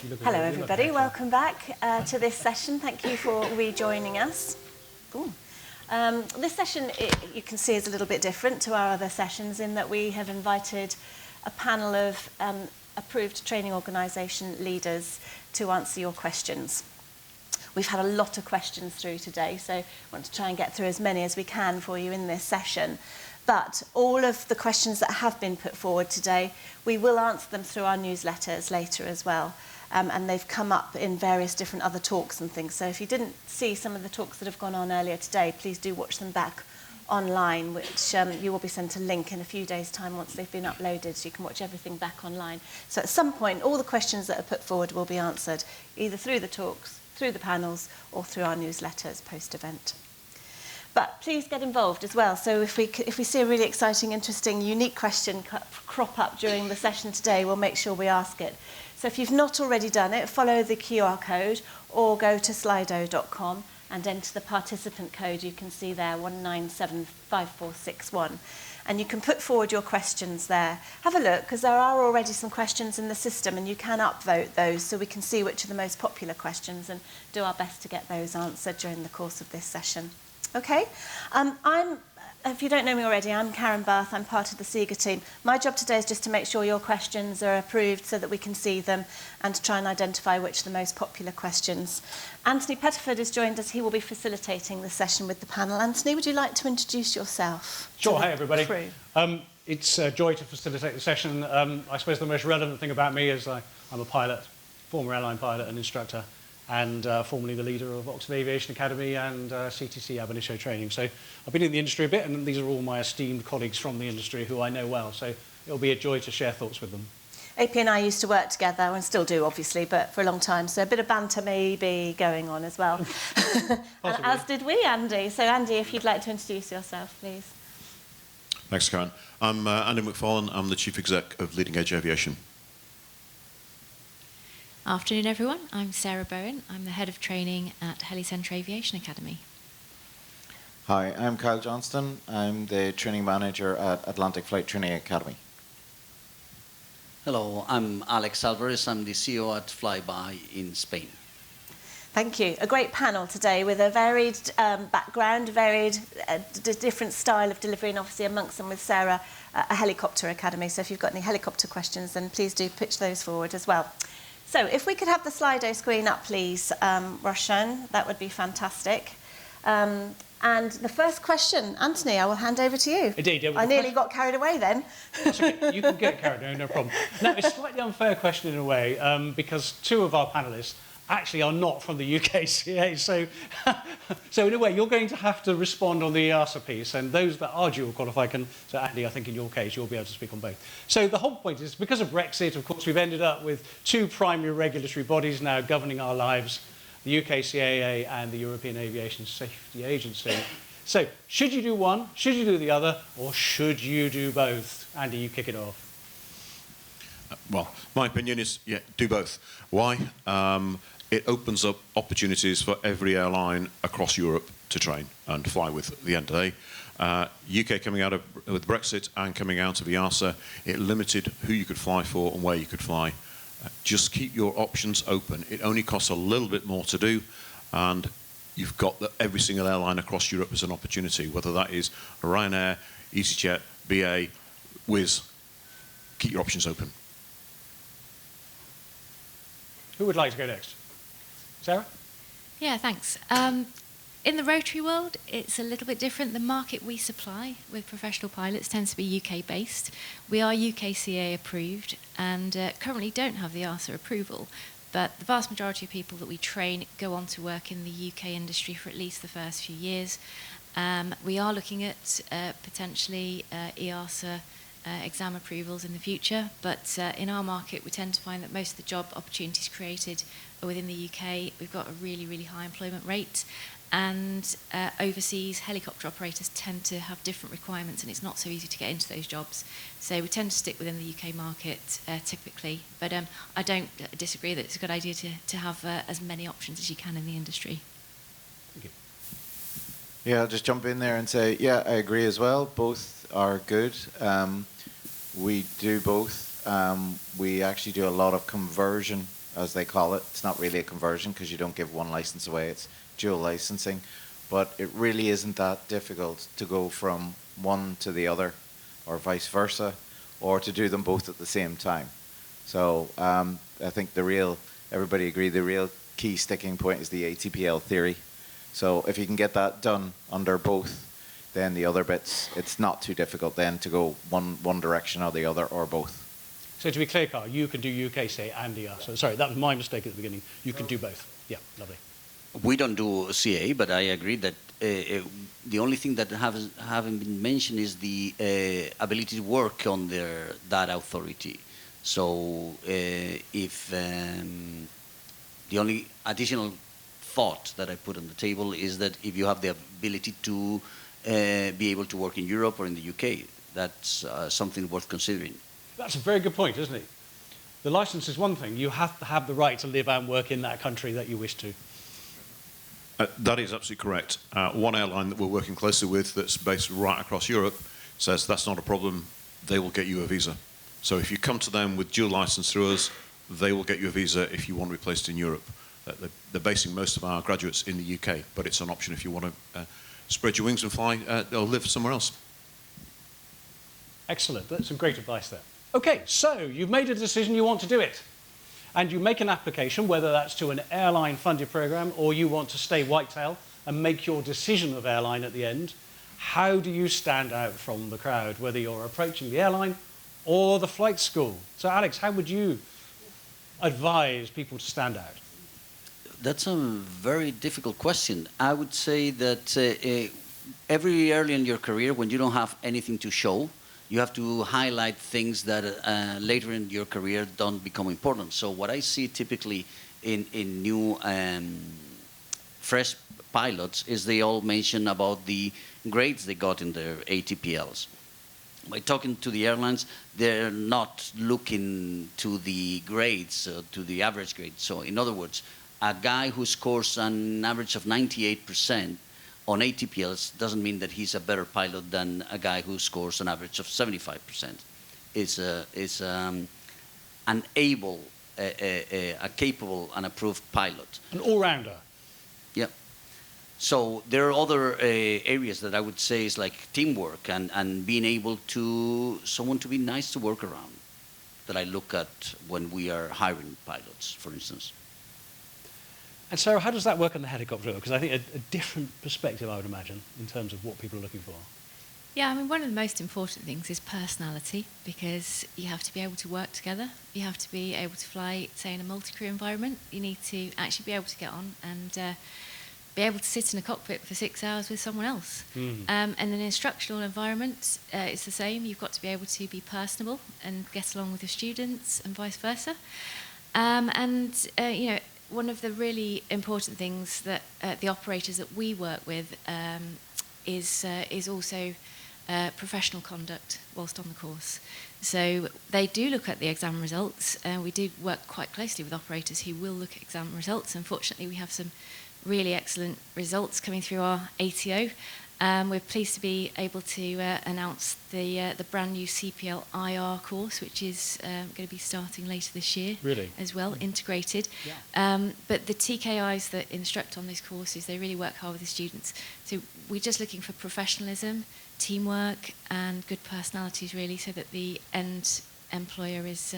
Hello, everybody. Welcome back to this session. Thank you for rejoining us. This session, you can see, is a little bit different to our other sessions in that we have invited a panel of approved training organisation leaders to answer your questions. We've had a lot of questions through today, so I want to try and get through as many as we can for you in this session. But all of the questions that have been put forward today, we will answer them through our newsletters later as well. And they've come up in various different other talks and things. So if you didn't see some of the talks that have gone on earlier today, please do watch them back online, which you will be sent a link in a few days' time once they've been uploaded, so you can watch everything back online. So at some point, all the questions that are put forward will be answered, either through the talks, through the panels, or through our newsletters post-event. But please get involved as well. So if we see a really exciting, interesting, unique question crop up during the session today, we'll make sure we ask it. So if you've not already done it, follow the QR code or go to slido.com and enter the participant code you can see there, 1975461. And you can put forward your questions there. Have a look, because there are already some questions in the system and you can upvote those so we can see which are the most popular questions and do our best to get those answered during the course of this session. Okay, if you don't know me already, I'm Karen Barth, I'm part of the SEGA team. My job today is just to make sure your questions are approved so that we can see them and to try and identify which are the most popular questions. Anthony Pettiford has joined us. He will be facilitating the session with the panel. Anthony, would you like to introduce yourself? Sure, hi everybody. It's a joy to facilitate the session. I suppose the most relevant thing about me is I'm a pilot, former airline pilot and instructor, and formerly the leader of Oxford Aviation Academy and CTC ab initio training. So I've been in the industry a bit, and these are all my esteemed colleagues from the industry who I know well, so it'll be a joy to share thoughts with them. AP and I used to work together, and still do, obviously, but for a long time, so a bit of banter may be going on as well. As did we, Andy. So Andy, if you'd like to introduce yourself, please. Thanks, Karen. I'm Andy McFarlane. I'm the Chief Exec of Leading Edge Aviation. Afternoon, everyone. I'm Sarah Bowen. I'm the Head of Training at Helicentre Aviation Academy. Hi, I'm Kyle Johnston. I'm the Training Manager at Atlantic Flight Training Academy. Hello, I'm Alex Alvarez. I'm the CEO at Flyby in Spain. Thank you. A great panel today with a varied background, varied different style of delivery, and obviously amongst them with Sarah, a helicopter academy. So if you've got any helicopter questions, then please do pitch those forward as well. So if we could have the Slido screen up, please, Roshan, that would be fantastic. And the first question, Anthony, I will hand over to you. Indeed. I nearly got carried away then. That's okay. You can get carried away, no problem. Now, it's a slightly unfair question in a way, because two of our panellists actually are not from the UKCA. So in a way, you're going to have to respond on the EASA piece, and those that are dual qualified can, so Andy, I think in your case, you'll be able to speak on both. So the whole point is, because of Brexit, of course, we've ended up with two primary regulatory bodies now governing our lives, the UKCAA and the European Aviation Safety Agency. So should you do one, should you do the other, or should you do both? Andy, you kick it off. Well, my opinion is, yeah, do both. Why? It opens up opportunities for every airline across Europe to train and fly with at the end of the day. UK coming out with Brexit and coming out of EASA, it limited who you could fly for and where you could fly. Just keep your options open. It only costs a little bit more to do, and you've got every single airline across Europe as an opportunity, whether that is Ryanair, EasyJet, BA, Wizz. Keep your options open. Who would like to go next? Sarah? Yeah, thanks. In the rotary world, it's a little bit different. The market we supply with professional pilots tends to be UK-based. We are UKCA approved and currently don't have the EASA approval, but the vast majority of people that we train go on to work in the UK industry for at least the first few years. We are looking at potentially EASA exam approvals in the future, but in our market we tend to find that most of the job opportunities created are within the UK. We've got a really, really high employment rate, and overseas helicopter operators tend to have different requirements, and it's not so easy to get into those jobs. So we tend to stick within the UK market typically, but I don't disagree that it's a good idea to have as many options as you can in the industry. Thank you. Yeah, I'll just jump in there and say, yeah, I agree as well. Both are good. We do both. We actually do a lot of conversion as they call it. It's not really a conversion because you don't give one license away. It's dual licensing. But it really isn't that difficult to go from one to the other or vice versa, or to do them both at the same time. So I think everybody agree, the real key sticking point is the ATPL theory. So if you can get that done under both, then the other bits, it's not too difficult then to go one direction or the other, or both. So to be clear, Carl, you can do UKCA and EASA. Sorry, that was my mistake at the beginning. You can do both. Yeah, lovely. We don't do CA, but I agree that the only thing that haven't been mentioned is the ability to work on their data authority. So if the only additional thought that I put on the table is that if you have the ability to be able to work in Europe or in the UK, that's something worth considering. That's a very good point, isn't it? The license is one thing. You have to have the right to live and work in that country that you wish to. That is absolutely correct. One airline that we're working closely with that's based right across Europe says that's not a problem. They will get you a visa. So if you come to them with dual license through us, they will get you a visa if you want to be placed in Europe. They're basing most of our graduates in the UK, but it's an option if you want to spread your wings and fly or live somewhere else. Excellent. That's some great advice there. Okay, so you've made a decision you want to do it. And you make an application, whether that's to an airline-funded program or you want to stay whitetail and make your decision of airline at the end. How do you stand out from the crowd, whether you're approaching the airline or the flight school? So, Alex, how would you advise people to stand out? That's a very difficult question. I would say that every early in your career, when you don't have anything to show, you have to highlight things that later in your career don't become important. So what I see typically in new fresh pilots is they all mention about the grades they got in their ATPLs. By talking to the airlines, they're not looking to the grades, to the average grade. So in other words, a guy who scores an average of 98% on ATPLs doesn't mean that he's a better pilot than a guy who scores an average of 75%. It's an able, a capable and approved pilot. An all-rounder. Yeah. So there are other areas that I would say is like teamwork and being able to, someone to be nice to work around, that I look at when we are hiring pilots, for instance. And Sarah, how does that work on the helicopter? Because I think a different perspective, I would imagine, in terms of what people are looking for. Yeah, I mean, one of the most important things is personality, because you have to be able to work together. You have to be able to fly, say, in a multi-crew environment. You need to actually be able to get on and be able to sit in a cockpit for 6 hours with someone else. And in an instructional environment, it's the same. You've got to be able to be personable and get along with your students and vice versa. You know, one of the really important things that the operators that we work with is also professional conduct whilst on the course. So they do look at the exam results. We do work quite closely with operators who will look at exam results. Unfortunately, we have some really excellent results coming through our ATO. We're pleased to be able to announce the brand new CPL IR course, which is going to be starting later this year. Really? As well, integrated. Yeah. But the TKIs that instruct on these courses, they really work hard with the students. So we're just looking for professionalism, teamwork, and good personalities, really, so that the end employer is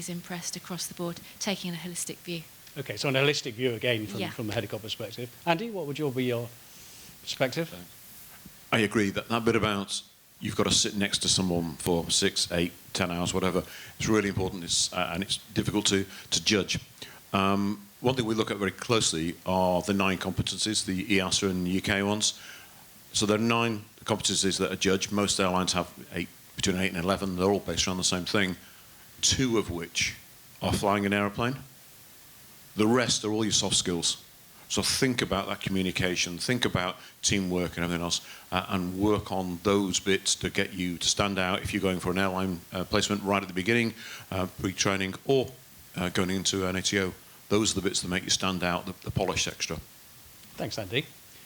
impressed across the board, taking a holistic view. Okay, so an holistic view again from the helicopter perspective. Andy, what would be your perspective? I agree that bit about you've got to sit next to someone for 6, 8, 10 hours, whatever. It's really important, and it's difficult to judge. One thing we look at very closely are the 9 competencies, the EASA and UK ones. So there are 9 competencies that are judged. Most airlines have between 8 and 11. They're all based around the same thing, 2 of which are flying an aeroplane. The rest are all your soft skills. So think about that communication, think about teamwork and everything else, and work on those bits to get you to stand out if you're going for an airline placement right at the beginning, pre-training, or going into an ATO. Those are the bits that make you stand out, the polished extra. Thanks, Andy.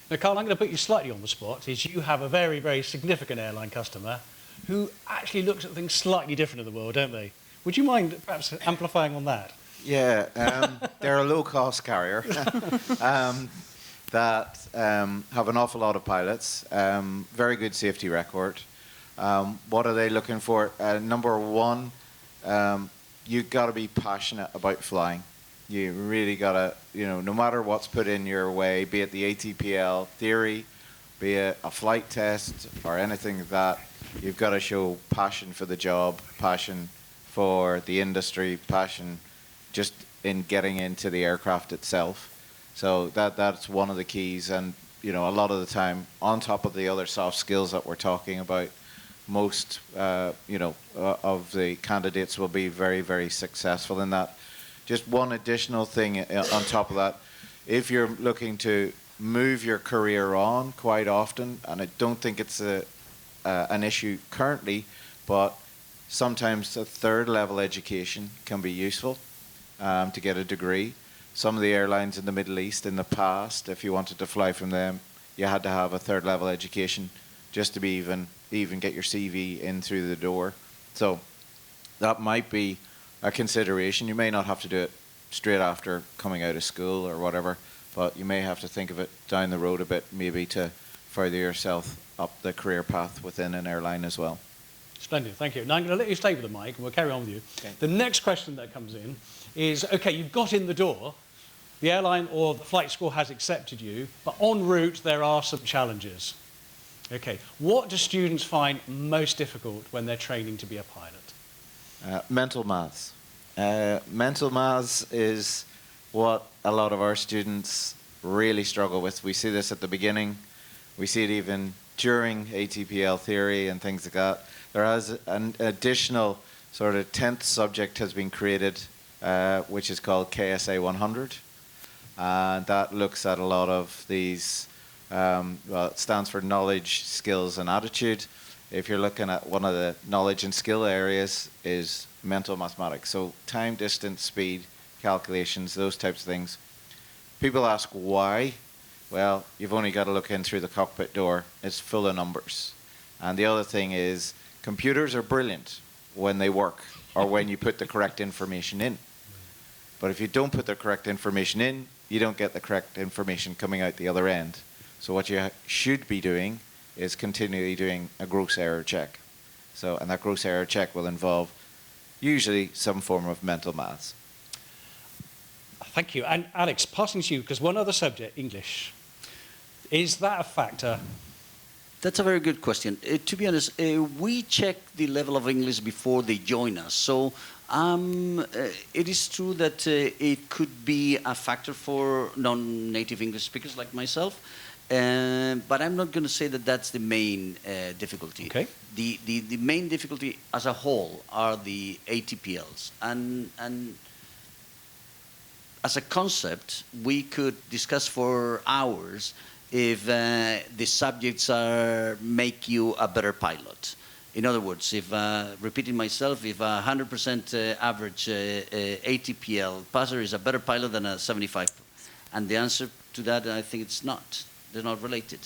Now, Carl, I'm going to put you slightly on the spot. You have a very, very significant airline customer who actually looks at things slightly different in the world, don't they? Would you mind perhaps amplifying on that? Yeah, they're a low-cost carrier that have an awful lot of pilots, very good safety record. What are they looking for? Number one, you've got to be passionate about flying. You really got to, no matter what's put in your way, be it the ATPL theory, be it a flight test or anything like that, you've got to show passion for the job, passion for the industry, passion just in getting into the aircraft itself. So that's one of the keys. And, a lot of the time, on top of the other soft skills that we're talking about, most, of the candidates will be very, very successful in that. Just one additional thing on top of that, if you're looking to move your career on quite often, and I don't think it's an issue currently, but sometimes a third level education can be useful to get a degree. Some of the airlines in the Middle East in the past, if you wanted to fly from them, you had to have a third level education just to be even get your CV in through the door. So that might be a consideration. You may not have to do it straight after coming out of school or whatever, but you may have to think of it down the road a bit, maybe to further yourself up the career path within an airline as well. Splendid, thank you. Now I'm going to let you stay with the mic and we'll carry on with you. Okay. The next question that comes in is, okay, you've got in the door, the airline or the flight school has accepted you, but en route there are some challenges. Okay, what do students find most difficult when they're training to be a pilot? Mental maths. Mental maths is what a lot of our students really struggle with. We see this at the beginning. We see it even during ATPL theory and things like that. There has an additional sort of 10th subject has been created, which is called KSA 100. And that looks at a lot of these, well, it stands for knowledge, skills, and attitude. If you're looking at one of the knowledge and skill areas is mental mathematics. So time, distance, speed, calculations, those types of things. People ask why. Well, you've only got to look in through the cockpit door. It's full of numbers. And the other thing is computers are brilliant when they work or when you put the correct information in. But if you don't put the correct information in, you don't get the correct information coming out the other end. So what you should be doing is continually doing a gross error check. So, and that gross error check will involve usually some form of mental maths. Thank you. And Alex, passing to you, because one other subject, English. Is that a factor? That's a very good question. To be honest, we check the level of English before they join us. So it is true that it could be a factor for non-native English speakers like myself. But I'm not going to say that that's the main difficulty. Okay. The main difficulty as a whole are the ATPLs. And as a concept, we could discuss for hours if the subjects make you a better pilot. In other words, if, repeating myself, if a 100% average ATPL passer is a better pilot than a 75, and the answer to that, I think it's not. They're not related.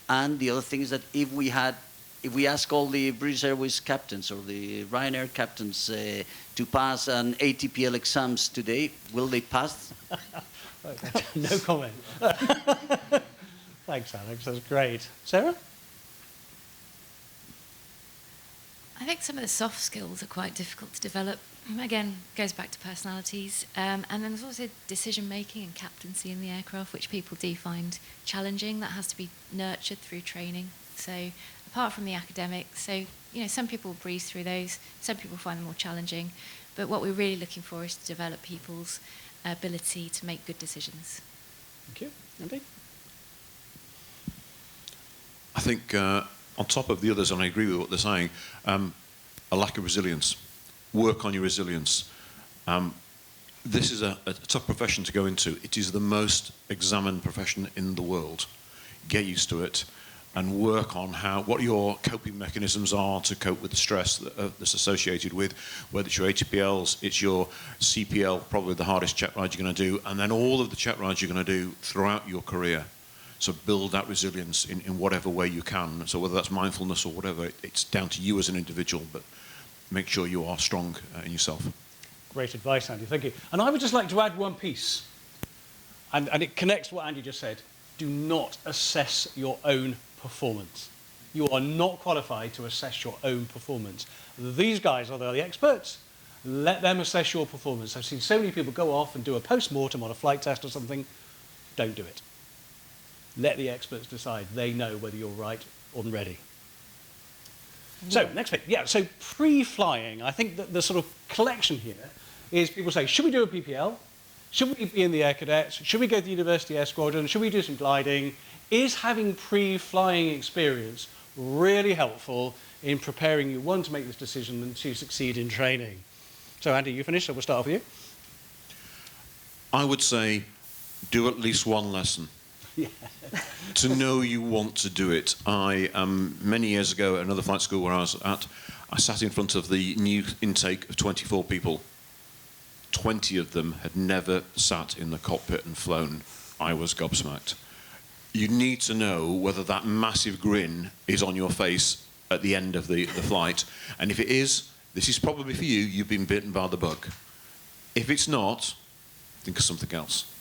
And the other thing is that if we ask all the British Airways captains or the Ryanair captains to pass an ATPL exams today, will they pass? No comment. Thanks, Alex. That's great. Sarah? I think some of the soft skills are quite difficult to develop. Again, goes back to personalities. And then there's also decision-making and captaincy in the aircraft, which people do find challenging. That has to be nurtured through training. So apart from the academics, so some people breeze through those, some people find them more challenging. But what we're really looking for is to develop people's ability to make good decisions. Thank you. Andy? I think on top of the others, and I agree with what they're saying, a lack of resilience. Work on your resilience. This is a tough profession to go into. It is the most examined profession in the world. Get used to it and work on what your coping mechanisms are to cope with the stress that's associated with, whether it's your ATPLs, it's your CPL, probably the hardest check ride you're going to do, and then all of the check rides you're going to do throughout your career. So build that resilience in whatever way you can. So whether that's mindfulness or whatever, it's down to you as an individual, but make sure you are strong in yourself. Great advice, Andy. Thank you. And I would just like to add one piece, and it connects to what Andy just said. Do not assess your own performance. You are not qualified to assess your own performance. These guys are the experts. Let them assess your performance. I've seen so many people go off and do a post-mortem on a flight test or something. Don't do it. Let the experts decide. They know whether you're right or ready. So, next bit. Yeah, so pre-flying, I think that the sort of collection here is people say, should we do a PPL? Should we be in the Air Cadets? Should we go to the University Air Squadron? Should we do some gliding? Is having pre-flying experience really helpful in preparing you, one, to make this decision and to succeed in training? So, Andy, you finished, so we'll start off with you. I would say do at least one lesson. Yeah. To know you want to do it. Many years ago at another flight school where I was at, I sat in front of the new intake of 24 people. 20 of them had never sat in the cockpit and flown. I was gobsmacked. You need to know whether that massive grin is on your face at the end of the flight. And if it is, this is probably for you. You've been bitten by the bug. If it's not, think of something else.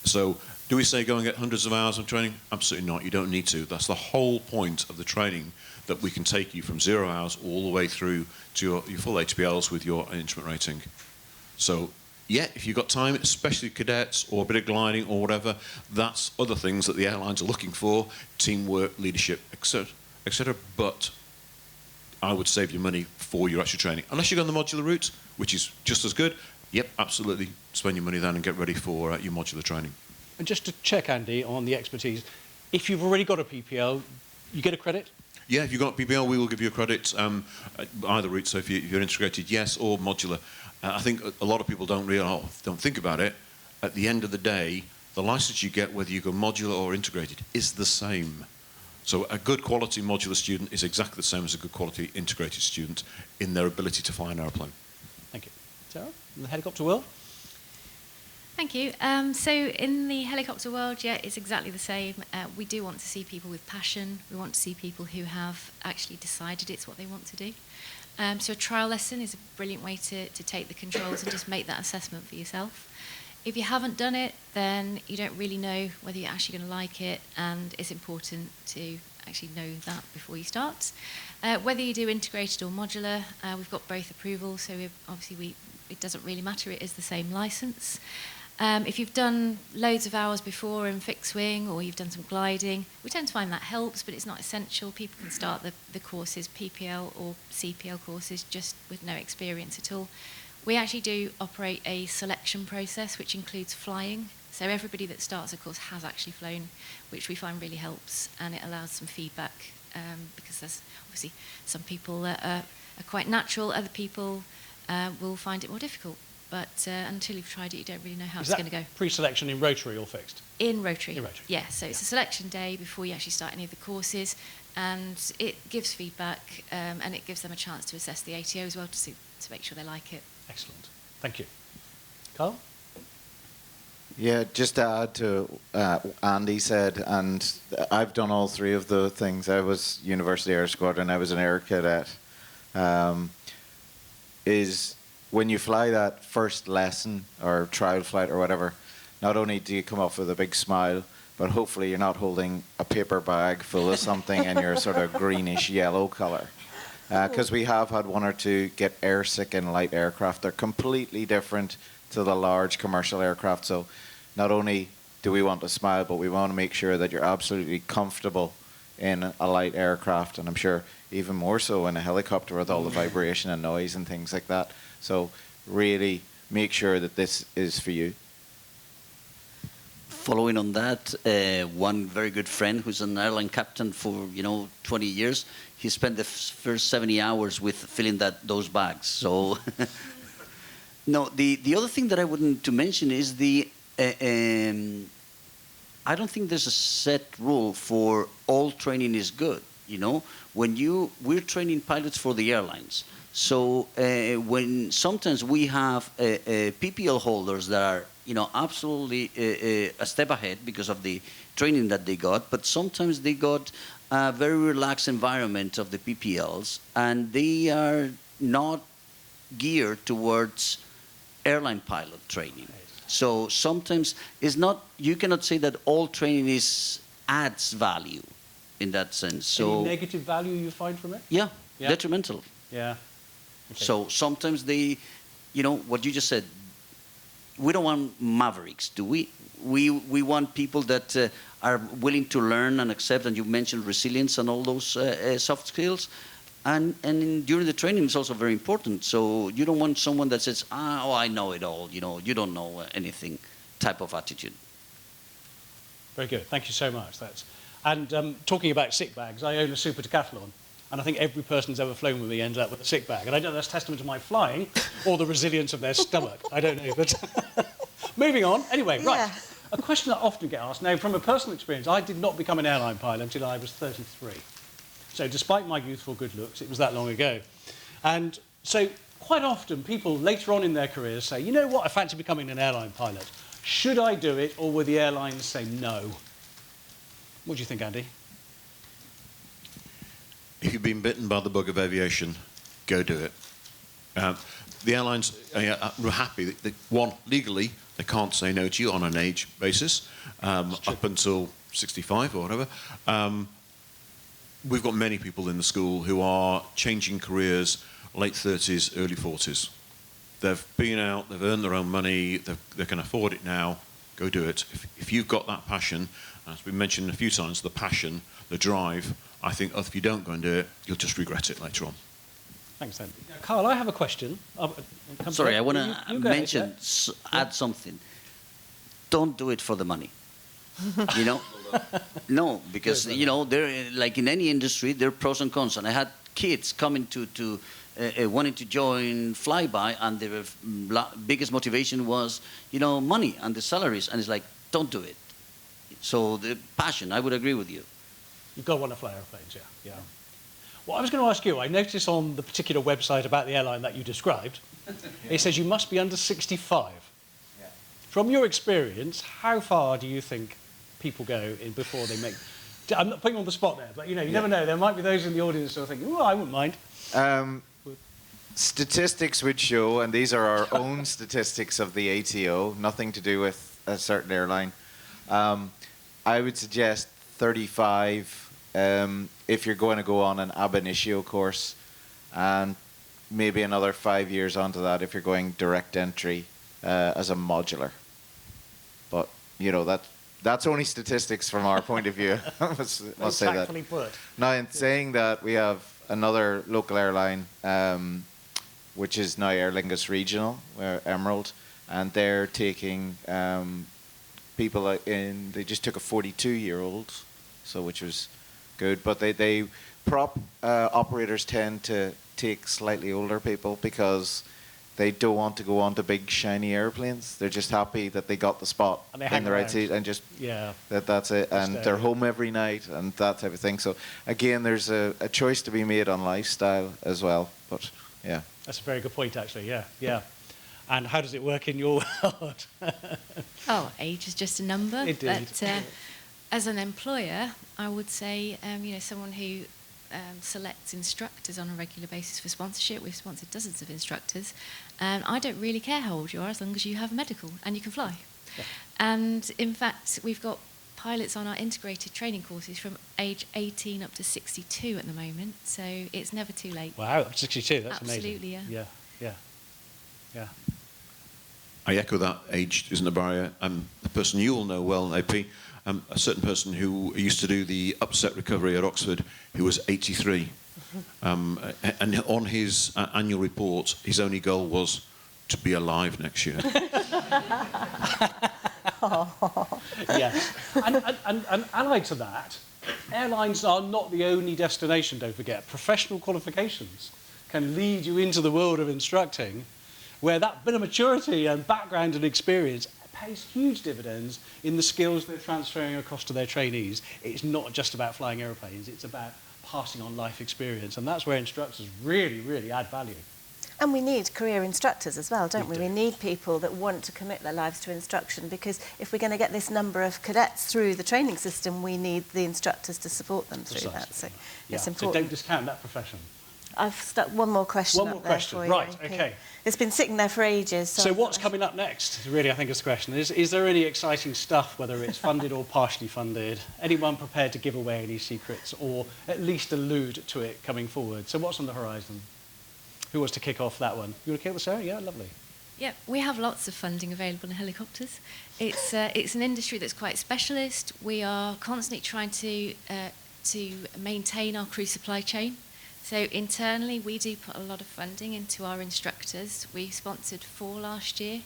So, do we say go and get hundreds of hours of training? Absolutely not. You don't need to. That's the whole point of the training, that we can take you from 0 hours all the way through to your full HPLs with your instrument rating. So, yeah, if you've got time, especially cadets or a bit of gliding or whatever, that's other things that the airlines are looking for, teamwork, leadership, etc., etc. But I would save your money for your actual training. Unless you go on the modular route, which is just as good, yep, absolutely spend your money then and get ready for your modular training. And just to check, Andy, on the expertise, if you've already got a PPL, you get a credit? Yeah, if you've got PPL, we will give you a credit, either route. So if you're integrated, yes, or modular. I think a lot of people don't think about it. At the end of the day, the license you get, whether you go modular or integrated, is the same. So a good quality modular student is exactly the same as a good quality integrated student in their ability to fly an aeroplane. Thank you. Sarah, in the helicopter world? Thank you. So in the helicopter world, yeah, it's exactly the same. We do want to see people with passion. We want to see people who have actually decided it's what they want to do. So a trial lesson is a brilliant way to take the controls and just make that assessment for yourself. If you haven't done it, then you don't really know whether you're actually going to like it, and it's important to actually know that before you start. Whether you do integrated or modular, we've got both approvals, so it doesn't really matter, it is the same license. If you've done loads of hours before in fixed wing, or you've done some gliding, we tend to find that helps, but it's not essential. People can start the courses, PPL or CPL courses, just with no experience at all. We actually do operate a selection process, which includes flying. So everybody that starts a course has actually flown, which we find really helps, and it allows some feedback, because there's obviously some people that are quite natural, other people will find it more difficult. But until you've tried it, you don't really know how it's going to go. Pre-selection in rotary or fixed? In rotary. In rotary. Yeah, so it's a selection day before you actually start any of the courses, and it gives feedback, and it gives them a chance to assess the ATO as well to make sure they like it. Excellent. Thank you. Carl? Yeah, just to add to Andy said, and I've done all three of the things. I was University Air Squadron, I was an Air Cadet. Is when you fly that first lesson or trial flight or whatever, not only do you come off with a big smile, but hopefully you're not holding a paper bag full of something in your sort of greenish yellow colour. Because we have had one or two get airsick in light aircraft. They're completely different to the large commercial aircraft. So not only do we want to smile, but we want to make sure that you're absolutely comfortable in a light aircraft, and I'm sure even more so in a helicopter with all the vibration and noise and things like that. So really make sure that this is for you. Following on that, one very good friend who's an airline captain for 20 years, he spent the first 70 hours with filling those bags. So, no, the other thing that I wanted to mention is I don't think there's a set rule for all training is good. We're training pilots for the airlines. So when sometimes we have PPL holders that are absolutely a step ahead because of the training that they got, but sometimes they got a very relaxed environment of the PPLs, and they are not geared towards airline pilot training. So sometimes it's not, you cannot say that all training adds value in that sense. So Any negative value you find from it? yeah, Yeah. detrimental. Yeah. Okay. So sometimes they, you know, what you just said, we don't want mavericks, do we? We want people that are willing to learn and accept, and you mentioned resilience and all those soft skills. And during the training, it's also very important. So you don't want someone that says, oh, I know it all, you know, you don't know anything type of attitude. Very good. Thank you so much. And talking about sick bags, I own a super decathlon, and I think every person who's ever flown with me ends up with a sick bag. And I don't know if that's testament to my flying or the resilience of their stomach. I don't know. But moving on. Anyway, right. Yeah. A question that I often get asked. Now, from a personal experience, I did not become an airline pilot until I was 33. So despite my youthful good looks, it was that long ago. And so quite often people later on in their careers say, you know what, I fancy becoming an airline pilot. Should I do it, or will the airlines say no? What do you think, Andy? If you've been bitten by the bug of aviation, go do it. The airlines are happy that, one, legally, they can't say no to you on an age basis, up until 65 or whatever. We've got many people in the school who are changing careers, late 30s, early 40s. They've been out, they've earned their own money, they can afford it now, go do it. If you've got that passion, as we mentioned a few times, the passion, the drive, I think if you don't go and do it, you'll just regret it later on. Thanks, Andy. Now, Carl, I have a question. Sorry, I want to You go ahead, mention, yeah. add something. Don't do it for the money. You know? No, because, you know, there, like in any industry, there are pros and cons. And I had kids coming to wanting to join flyby, and their biggest motivation was, you know, money and the salaries. And it's like, don't do it. So the passion, I would agree with you. You've got to want to fly airplanes, yeah. Well, I was going to ask you, I noticed on the particular website about the airline that you described, it says you must be under 65. Yeah. From your experience, how far do you think people go in before they make... I'm not putting you on the spot there, but you know, you never know. There might be those in the audience who are thinking, oh, I wouldn't mind. Statistics would show, and these are our own statistics of the ATO, nothing to do with a certain airline. I would suggest 35 if you're going to go on an ab initio course, and maybe another 5 years onto that if you're going direct entry as a modular. But, you know, that's only statistics from our point of view. Must say that. Tactfully put. Now, in saying that, we have another local airline, which is now Aer Lingus Regional, Emerald, and they're taking people in. They just took a 42-year-old, so which was good. But they prop operators tend to take slightly older people because they don't want to go on to big shiny airplanes. They're just happy that they got the spot in the right seat and just that's it. And they're home every night and that type of thing. So again, there's a choice to be made on lifestyle as well. But yeah, that's a very good point, actually. Yeah. And how does it work in your world? Oh, age is just a number. Indeed. But as an employer, I would say, you know, someone who selects instructors on a regular basis for sponsorship. We've sponsored dozens of instructors. I don't really care how old you are as long as you have medical and you can fly. Yeah. And in fact, we've got pilots on our integrated training courses from age 18 up to 62 at the moment. So it's never too late. Wow, up to 62, that's Absolutely, amazing. Yeah. I echo that. Age isn't a barrier. The person you all know well, AP, a certain person who used to do the upset recovery at Oxford, who was 83. And on his annual report, his only goal was to be alive next year. Yes. And allied to that, airlines are not the only destination, don't forget. Professional qualifications can lead you into the world of instructing, where that bit of maturity and background and experience pays huge dividends in the skills they're transferring across to their trainees. It's not just about flying aeroplanes, it's about passing on life experience, and that's where instructors really, really add value. And we need career instructors as well, don't we? do. We need people that want to commit their lives to instruction, because if we're going to get this number of cadets through the training system, we need the instructors to support them through that. So it's So important. don't discount that profession. I've stuck one more question One up more there question, for you, right, AP. okay. It's been sitting there for ages. So what's coming up next, really, I think is the question. Is there any exciting stuff, whether it's funded or partially funded? Anyone prepared to give away any secrets or at least allude to it coming forward? So what's on the horizon? Who wants to kick off that one? You want to kick off, Sarah? Yeah, lovely. Yeah, we have lots of funding available in helicopters. It's an industry that's quite specialist. We are constantly trying to maintain our crew supply chain. So internally, we do put a lot of funding into our instructors. We sponsored 4 last year.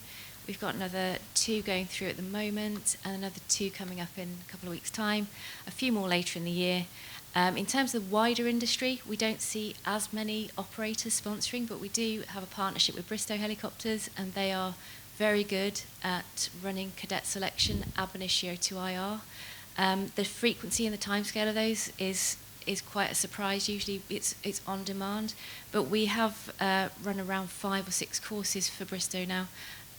We've got another 2 going through at the moment, and another 2 coming up in a couple of weeks' time, a few more later in the year. In terms of the wider industry, we don't see as many operators sponsoring, but we do have a partnership with Bristow Helicopters, and they are very good at running cadet selection ab initio to IR. The frequency and the timescale of those is quite a surprise. Usually it's on demand, but we have run around 5 or 6 courses for Bristow now,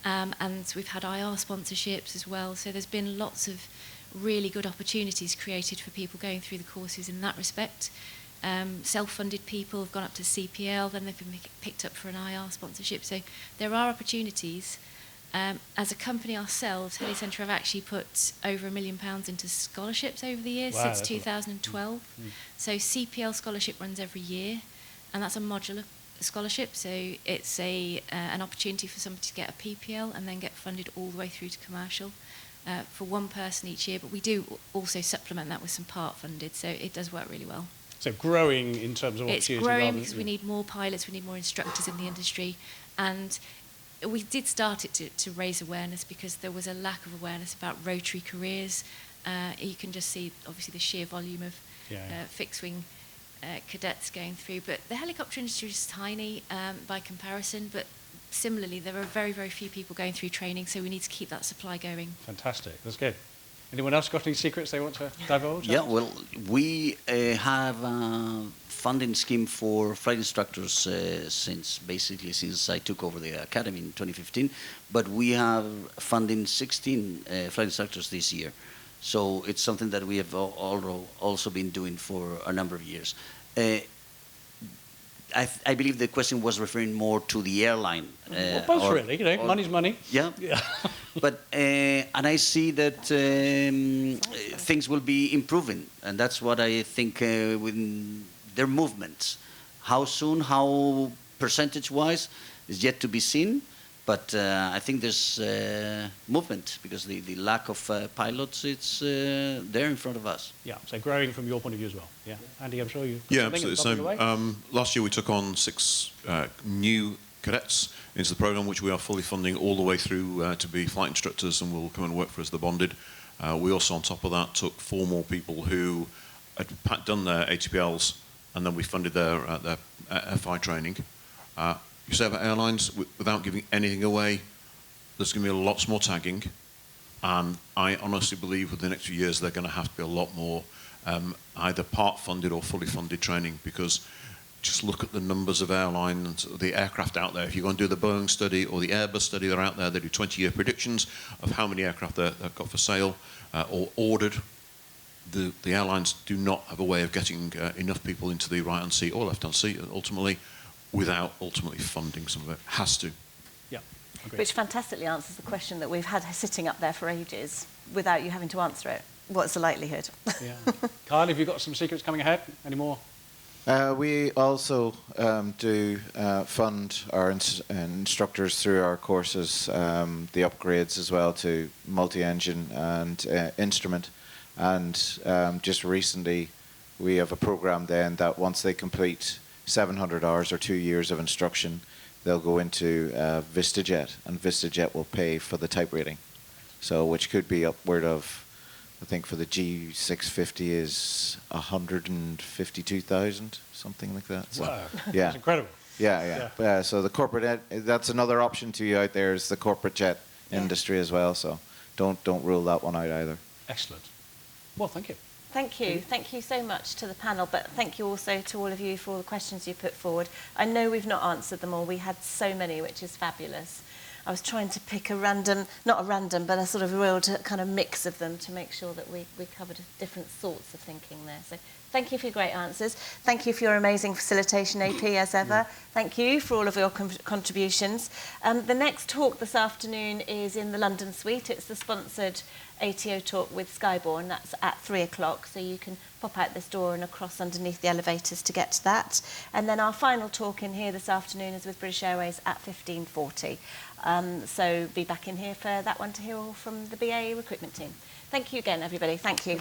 and we've had IR sponsorships as well. So there's been lots of really good opportunities created for people going through the courses in that respect. Self-funded people have gone up to CPL, then they've been picked up for an IR sponsorship. So there are opportunities. As a company ourselves, HeliCentre have actually put over £1 million into scholarships over the years since 2012. So CPL scholarship runs every year, and that's a modular scholarship. So it's an opportunity for somebody to get a PPL and then get funded all the way through to commercial for one person each year. But we do also supplement that with some part funded, so it does work really well. So growing in terms of opportunity. It's growing because we need more pilots, we need more instructors in the industry, and we did start it to raise awareness because there was a lack of awareness about rotary careers. You can just see, obviously, the sheer volume of fixed-wing cadets going through. But the helicopter industry is tiny by comparison, but similarly, there are very, very few people going through training, so we need to keep that supply going. Fantastic. That's good. Anyone else got any secrets they want to divulge? Yeah, well, we have a funding scheme for flight instructors since I took over the academy in 2015. But we have funding 16 flight instructors this year. So it's something that we have also been doing for a number of years. I believe the question was referring more to the airline. Well, both really, money's money. Yeah. But and I see that things will be improving, and that's what I think with their movements. How soon, how percentage-wise, is yet to be seen. But I think there's movement because the lack of pilots, it's there in front of us. Yeah, so growing from your point of view as well. Yeah, Andy, I'm sure you. Yeah, absolutely. So last year we took on 6 new cadets into the program, which we are fully funding all the way through to be flight instructors and will come and work for us, the bonded. We also, on top of that, took 4 more people who had done their ATPLs, and then we funded their FI training. You say about airlines, without giving anything away, there's going to be lots more tagging, and I honestly believe within the next few years they're going to have to be a lot more either part-funded or fully funded training, because just look at the numbers of airlines, the aircraft out there. If you go and do the Boeing study or the Airbus study, they're out there, they do 20-year predictions of how many aircraft they've got for sale or ordered. The airlines do not have a way of getting enough people into the right-hand seat or left-hand seat, ultimately, without ultimately funding some of it. Has to. Yeah, agreed. Which fantastically answers the question that we've had sitting up there for ages without you having to answer it. What's the likelihood? Yeah. Kyle, have you got some secrets coming ahead? Any more? We also do fund our instructors through our courses, the upgrades as well to multi-engine and instrument. And just recently, we have a program then that once they complete 700 hours or 2 years of instruction, they'll go into VistaJet, and VistaJet will pay for the type rating. So, which could be upward of, I think for the G650 is 152,000, something like that. So, wow, yeah, that's incredible. Yeah. So the corporate, that's another option to you out there, is the corporate jet industry as well. So don't rule that one out either. Excellent. Well, thank you. Thank you. Thank you so much to the panel, but thank you also to all of you for all the questions you put forward. I know we've not answered them all. We had so many, which is fabulous. I was trying to pick a random, not a random, but a sort of real kind of mix of them to make sure that we covered different sorts of thinking there. So thank you for your great answers. Thank you for your amazing facilitation, AP, as ever. Thank you for all of your contributions. The next talk this afternoon is in the London suite. It's the sponsored ATO talk with Skyborne. That's at 3 o'clock, so you can pop out this door and across underneath the elevators to get to that. And then our final talk in here this afternoon is with British Airways at 15:40. So be back in here for that one to hear all from the BAE recruitment team. Thank you again, everybody. Thank you.